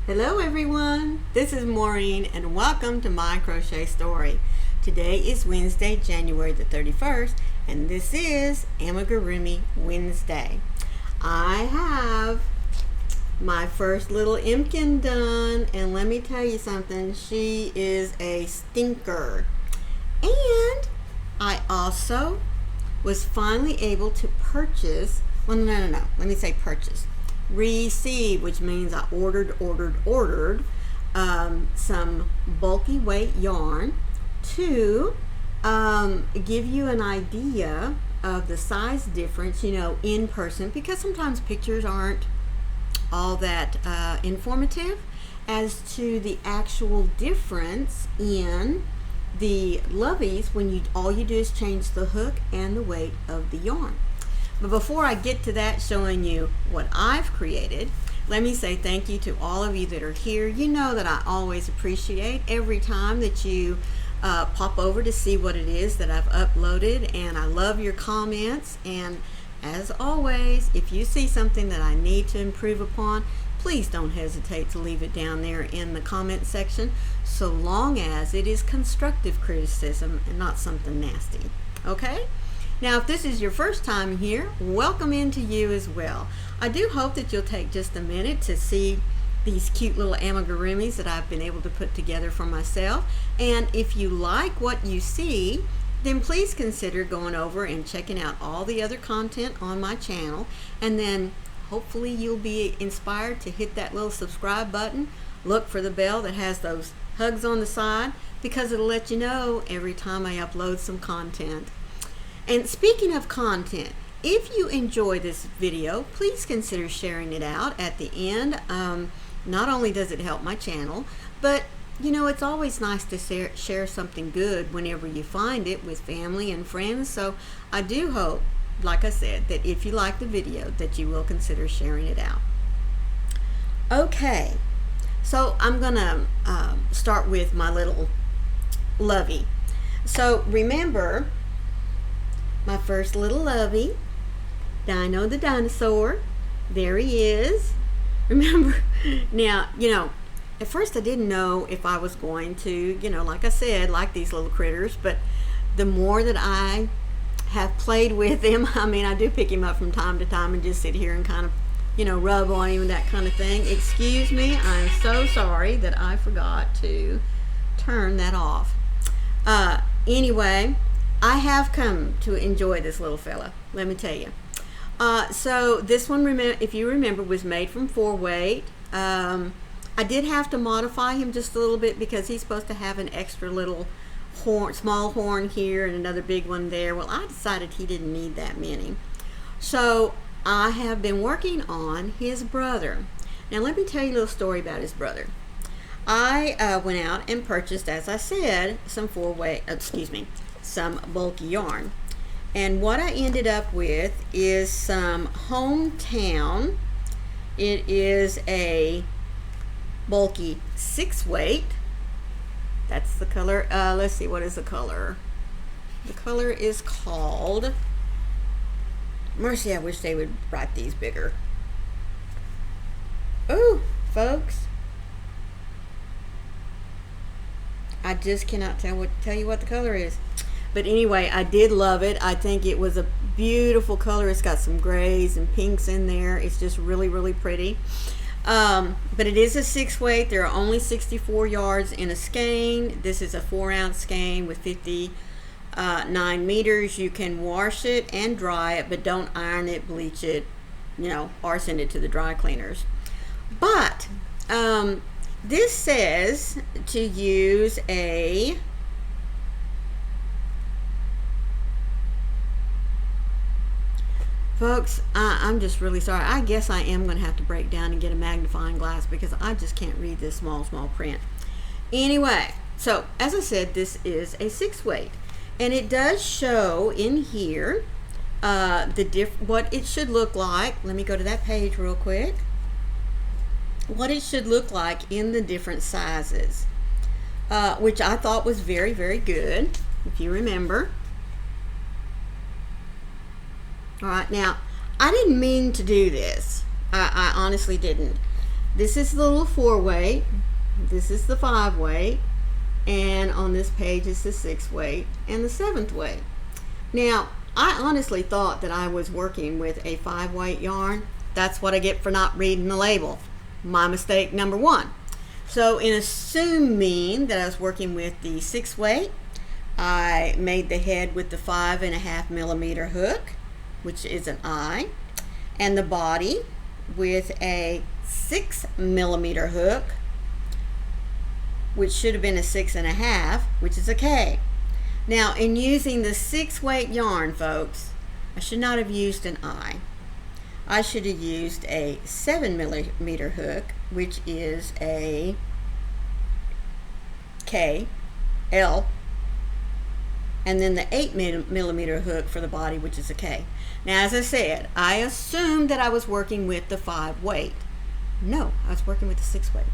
Hello everyone, this is Maureen and welcome to My Crochet Story. Today is Wednesday, January the 31st, and this is Amigurumi Wednesday. I have my first little IMPKIN done, and let me tell you something, she is a stinker. And I also was finally able to purchase, receive, which means I ordered some bulky weight yarn to give you an idea of the size difference, in person, because sometimes pictures aren't all that informative as to the actual difference in the loveys when all you do is change the hook and the weight of the yarn. But before I get to that, showing you what I've created, let me say thank you to all of you that are here. You know that I always appreciate every time that you pop over to see what it is that I've uploaded, and I love your comments. And as always, if you see something that I need to improve upon, please don't hesitate to leave it down there in the comment section, so long as it is constructive criticism and not something nasty. Okay? Now, if this is your first time here, welcome into you as well. I do hope that you'll take just a minute to see these cute little amigurumis that I've been able to put together for myself. And if you like what you see, then please consider going over and checking out all the other content on my channel. And then hopefully you'll be inspired to hit that little subscribe button. Look for the bell that has those hugs on the side, because it'll let you know every time I upload some content. And speaking of content, if you enjoy this video, please consider sharing it out at the end. Not only does it help my channel, but it's always nice to share something good whenever you find it with family and friends. So I do hope, like I said, that if you like the video, that you will consider sharing it out. Okay, so I'm gonna start with my little lovey. So remember, my first little lovey, Dino the dinosaur. There he is. Remember, now, at first I didn't know if I was going to, like I said, like these little critters, but the more that I have played with him, I do pick him up from time to time and just sit here and kind of, rub on him and that kind of thing. Excuse me, I'm so sorry that I forgot to turn that off. Anyway, I have come to enjoy this little fella, let me tell you. So this one, if you remember, was made from 4-weight. I did have to modify him just a little bit because he's supposed to have an extra little small horn here and another big one there. Well, I decided he didn't need that many. So I have been working on his brother. Now let me tell you a little story about his brother. I went out and purchased, as I said, some some bulky yarn, and what I ended up with is some Hometown. It is a bulky 6-weight. That's the color. Let's see, what is the color? The color is called, mercy, I wish they would write these bigger. Oh, folks, I just cannot tell you what the color is. But anyway, I did love it. I think it was a beautiful color. It's got some grays and pinks in there. It's just really, really pretty. But it is a 6-weight. There are only 64 yards in a skein. This is a 4-ounce skein with 59 meters. You can wash it and dry it, but don't iron it, bleach it, or send it to the dry cleaners. But this says to use a folks, I'm just really sorry. I guess I am going to have to break down and get a magnifying glass because I just can't read this small print. Anyway, so as I said, this is a 6-weight, and it does show in here what it should look like. Let me go to that page real quick. What it should look like in the different sizes, which I thought was very, very good, if you remember. All right, now I didn't mean to do this. I honestly didn't. This is the little 4-weight, this is the 5-weight, and on this page is the 6-weight and the 7th weight. Now, I honestly thought that I was working with a 5-weight yarn. That's what I get for not reading the label. My mistake number 1. So in assuming that I was working with the 6-weight, I made the head with the 5.5 millimeter hook, which is an I, and the body with a 6 millimeter hook, which should have been a 6.5, which is a K. Now, in using the 6-weight yarn, folks, I should not have used an I. I should have used a 7 millimeter hook, which is a K, L, and then the 8 millimeter hook for the body, which is a K. Now, as I said, I assumed that I was working with the 5-weight. No, I was working with the 6-weight.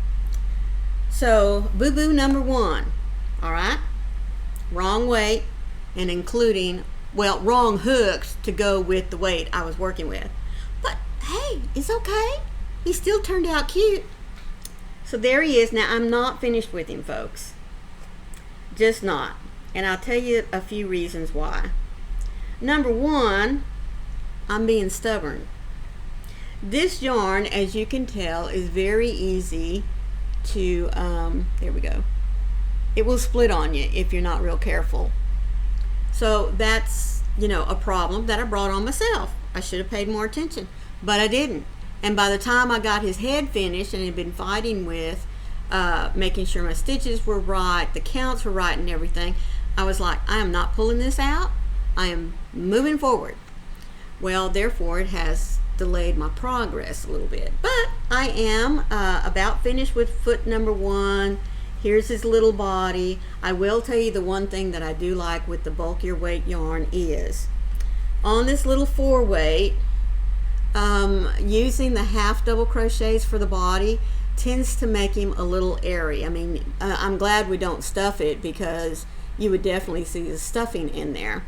So, boo-boo number 1, all right? Wrong weight, and including, well, wrong hooks to go with the weight I was working with. But hey, it's okay. He still turned out cute. So there he is. Now, I'm not finished with him, folks. Just not. And I'll tell you a few reasons why. Number 1, I'm being stubborn. This yarn, as you can tell, is very easy to, there we go. It will split on you if you're not real careful. So that's, a problem that I brought on myself. I should have paid more attention, but I didn't. And by the time I got his head finished and had been fighting with making sure my stitches were right, the counts were right and everything, I was like, I am not pulling this out. I am moving forward. Well, therefore, it has delayed my progress a little bit. But I am about finished with foot number 1. Here's his little body. I will tell you the one thing that I do like with the bulkier weight yarn is on this little 4-weight, using the half double crochets for the body tends to make him a little airy. I mean, I'm glad we don't stuff it because you would definitely see the stuffing in there.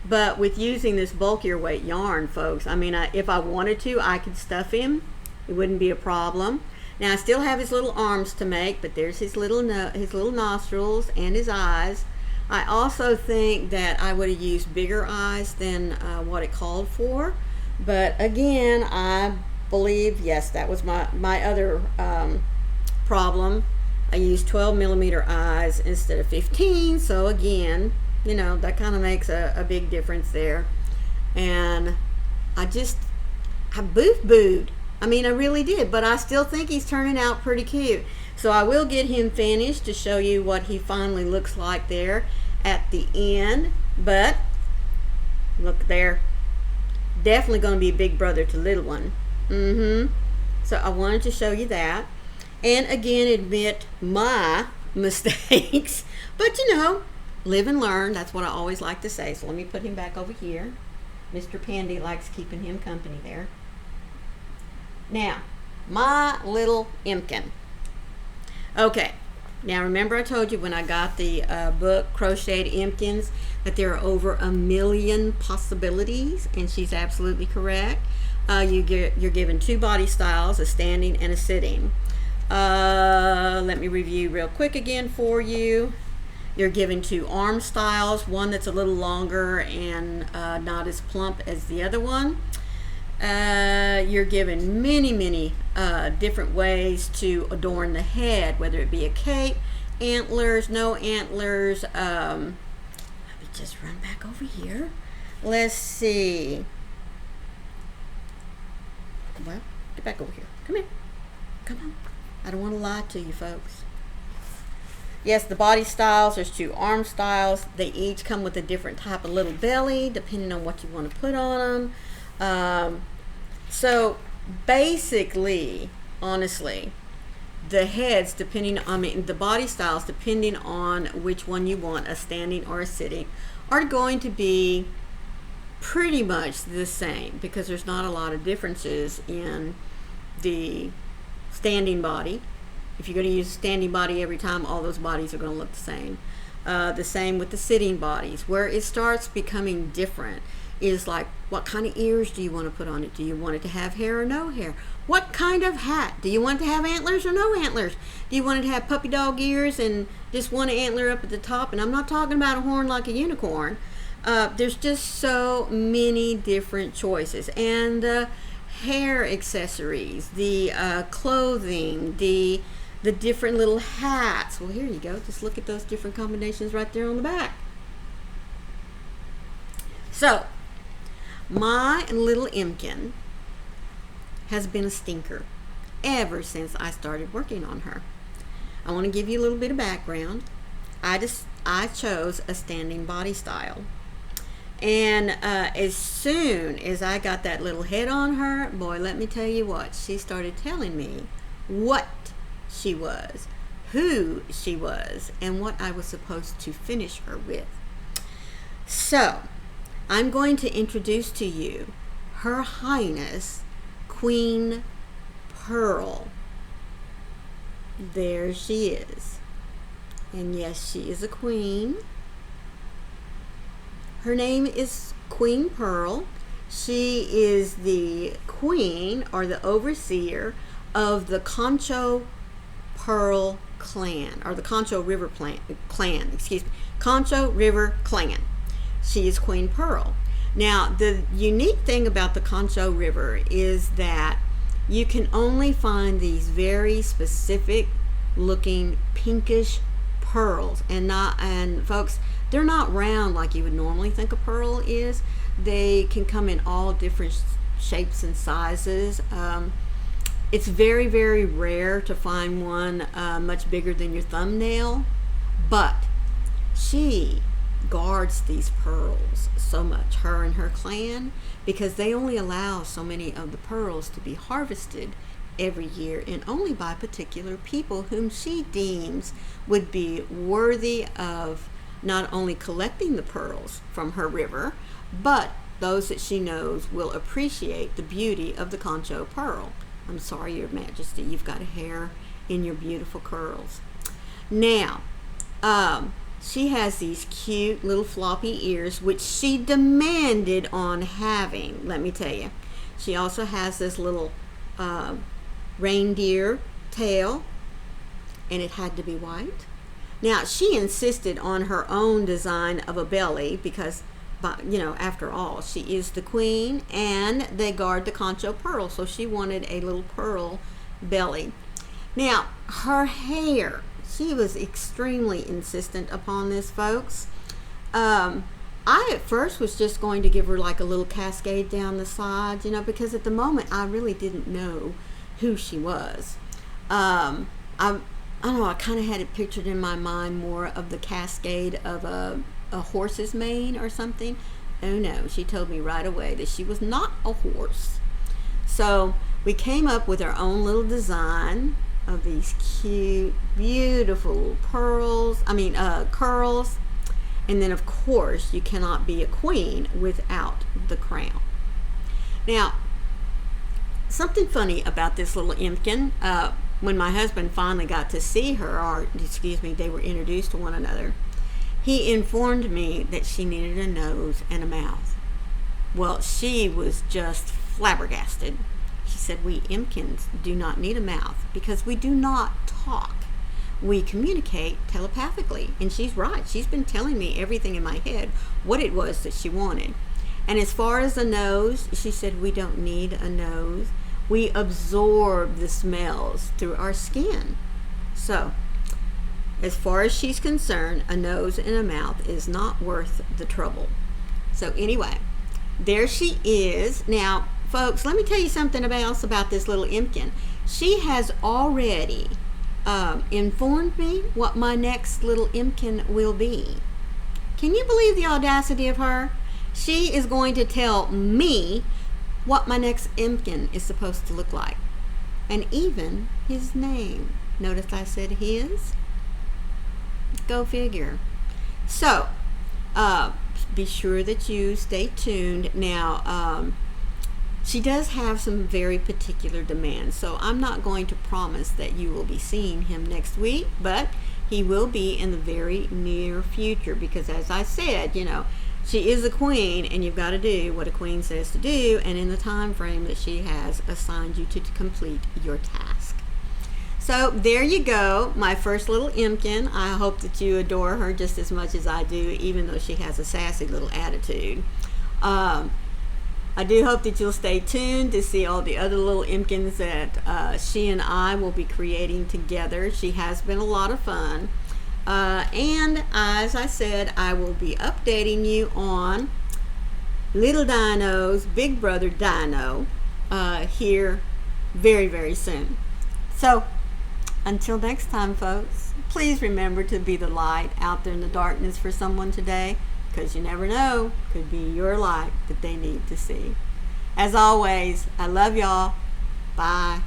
But with using this bulkier weight yarn, folks, I mean, if I wanted to, I could stuff him. It wouldn't be a problem. Now, I still have his little arms to make, but there's his little nostrils and his eyes. I also think that I would have used bigger eyes than what it called for. But again, I believe, yes, that was my other problem. I used 12 millimeter eyes instead of 15. So again, that kind of makes a big difference there. And I boof-booed. I mean, I really did, but I still think he's turning out pretty cute. So I will get him finished to show you what he finally looks like there at the end. But look there. Definitely going to be a big brother to little one. So I wanted to show you that. And again, admit my mistakes. But live and learn. That's what I always like to say. So let me put him back over here. Mr. Pandy likes keeping him company there. Now, my little IMPKIN. Okay, now remember I told you when I got the book, Crocheted IMPKINs, that there are over 1 million possibilities, and she's absolutely correct. You're given 2 body styles, a standing and a sitting. Let me review real quick again for you. You're given 2 arm styles, one that's a little longer and not as plump as the other one. You're given many different ways to adorn the head, whether it be a cape, antlers, no antlers. Let me just run back over here. Let's see. Well, get back over here. Come here. Come on. I don't want to lie to you, folks. Yes, the body styles, there's 2 arm styles. They each come with a different type of little belly, depending on what you want to put on them. So basically, honestly, the heads, the body styles, depending on which one you want, a standing or a sitting, are going to be pretty much the same because there's not a lot of differences in the standing body. If you're going to use a standing body every time, all those bodies are going to look the same. The same with the sitting bodies. Where it starts becoming different is like, what kind of ears do you want to put on it? Do you want it to have hair or no hair? What kind of hat? Do you want it to have antlers or no antlers? Do you want it to have puppy dog ears and just one antler up at the top? And I'm not talking about a horn like a unicorn. There's just so many different choices. And the hair accessories, the clothing, the different little hats. Well, here you go. Just look at those different combinations right there on the back. So, my little IMPKIN has been a stinker ever since I started working on her. I want to give you a little bit of background. I chose a standing body style. And as soon as I got that little head on her, boy, let me tell you what, she started telling me what she was, who she was, and what I was supposed to finish her with. So, I'm going to introduce to you Her Highness Queen Pearl. There she is. And yes, she is a queen. Her name is Queen Pearl. She is the queen or the overseer of the Concho Pearl clan, or the Concho River clan, excuse me, Concho River clan. She is Queen Pearl. Now, the unique thing about the Concho River is that you can only find these very specific looking pinkish pearls, and folks, they're not round like you would normally think a pearl is. They can come in all different shapes and sizes. It's very, very rare to find one much bigger than your thumbnail, but she guards these pearls so much, her and her clan, because they only allow so many of the pearls to be harvested every year, and only by particular people whom she deems would be worthy of not only collecting the pearls from her river, but those that she knows will appreciate the beauty of the Concho Pearl. I'm sorry, Your Majesty, you've got a hair in your beautiful curls. Now, she has these cute little floppy ears, which she demanded on having, let me tell you. She also has this little reindeer tail, and it had to be white. Now, she insisted on her own design of a belly because, you know, after all, she is the queen, and they guard the Concho Pearl, so she wanted a little pearl belly. Now, her hair, she was extremely insistent upon this, folks. I at first was just going to give her like a little cascade down the side, you know, because at the moment I really didn't know who she was. I don't know, I kind of had it pictured in my mind more of the cascade of a horse's mane or something. Oh no, she told me right away that she was not a horse. So we came up with our own little design of these cute, beautiful curls. And then of course you cannot be a queen without the crown. Now, something funny about this little IMPKIN, when my husband finally got to see her, or excuse me, they were introduced to one another, he informed me that she needed a nose and a mouth. Well, she was just flabbergasted. She said, we IMPKINs do not need a mouth because we do not talk. We communicate telepathically. And she's right. She's been telling me everything in my head, what it was that she wanted. And as far as the nose, she said, we don't need a nose. We absorb the smells through our skin. So, as far as she's concerned, a nose and a mouth is not worth the trouble. So anyway, there she is. Now, folks, let me tell you something else about this little IMPKIN. She has already informed me what my next little IMPKIN will be. Can you believe the audacity of her? She is going to tell me what my next IMPKIN is supposed to look like, and even his name. Notice I said his. Go figure. So be sure that you stay tuned. Now, she does have some very particular demands, so I'm not going to promise that you will be seeing him next week, but he will be in the very near future, because as I said, you know, she is a queen, and you've got to do what a queen says to do, and in the time frame that she has assigned you to complete your task. So there you go, my first little IMPKIN. I hope that you adore her just as much as I do, even though she has a sassy little attitude. I do hope that you'll stay tuned to see all the other little IMPKINs that she and I will be creating together. She has been a lot of fun. And as I said, I will be updating you on Little Dino's big brother Dino here very, very soon. So until next time, folks, please remember to be the light out there in the darkness for someone today, because you never know, could be your light that they need to see. As always, I love y'all. Bye.